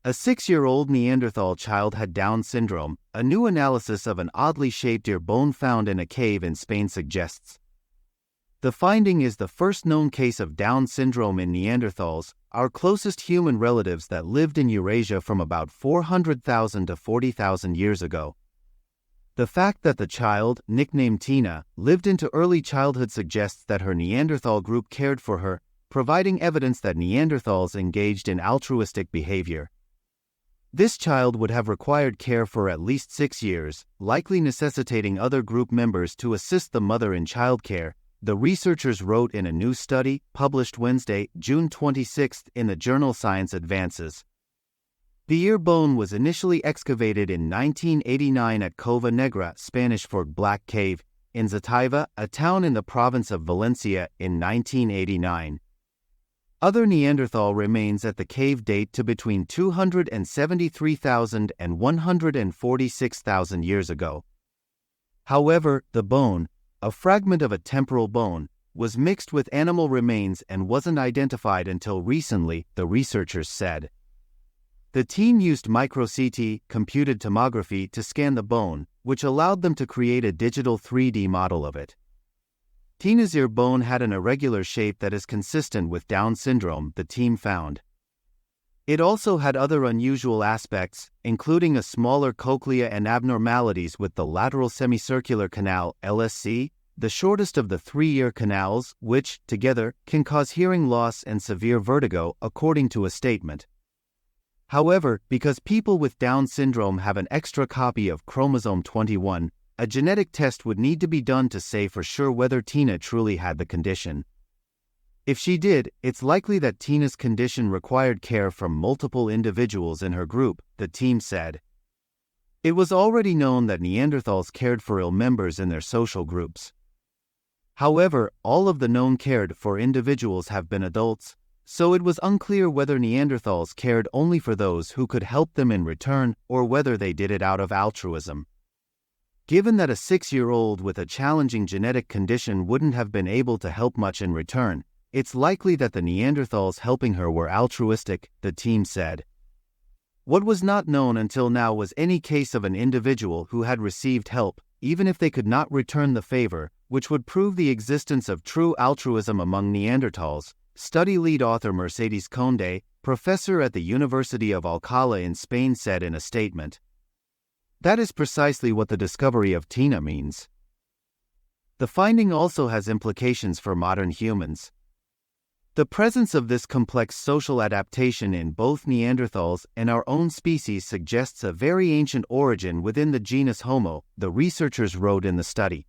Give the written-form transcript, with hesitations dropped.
A 6-year-old Neanderthal child had Down syndrome, a new analysis of an oddly shaped ear bone found in a cave in Spain suggests. The finding is the first known case of Down syndrome in Neanderthals, our closest human relatives that lived in Eurasia from about 400,000 to 40,000 years ago. The fact that the child, nicknamed Tina, lived into early childhood suggests that her Neanderthal group cared for her, providing evidence that Neanderthals engaged in altruistic behavior. This child would have required care for at least 6 years, likely necessitating other group members to assist the mother in childcare, the researchers wrote in a new study published Wednesday, June 26, in the journal Science Advances. The ear bone was initially excavated in 1989 at Cova Negra, Spanish for Black Cave, in Zataiva, a town in the province of Valencia, in 1989. Other Neanderthal remains at the cave date to between 273,000 and 146,000 years ago. However, the bone, a fragment of a temporal bone, was mixed with animal remains and wasn't identified until recently, the researchers said. The team used micro-CT, computed tomography, to scan the bone, which allowed them to create a digital 3D model of it. Tina's ear bone had an irregular shape that is consistent with Down syndrome, the team found. It also had other unusual aspects, including a smaller cochlea and abnormalities with the lateral semicircular canal, LSC, the shortest of the 3 ear canals, which, together, can cause hearing loss and severe vertigo, according to a statement. However, because people with Down syndrome have an extra copy of chromosome 21, a genetic test would need to be done to say for sure whether Tina truly had the condition. If she did, it's likely that Tina's condition required care from multiple individuals in her group, the team said. It was already known that Neanderthals cared for ill members in their social groups. However, all of the known cared for individuals have been adults, so it was unclear whether Neanderthals cared only for those who could help them in return or whether they did it out of altruism. Given that a 6-year-old with a challenging genetic condition wouldn't have been able to help much in return, it's likely that the Neanderthals helping her were altruistic, the team said. What was not known until now was any case of an individual who had received help, even if they could not return the favor, which would prove the existence of true altruism among Neanderthals, study lead author Mercedes Conde, professor at the University of Alcalá in Spain, said in a statement. That is precisely what the discovery of Tina means. The finding also has implications for modern humans. The presence of this complex social adaptation in both Neanderthals and our own species suggests a very ancient origin within the genus Homo, the researchers wrote in the study.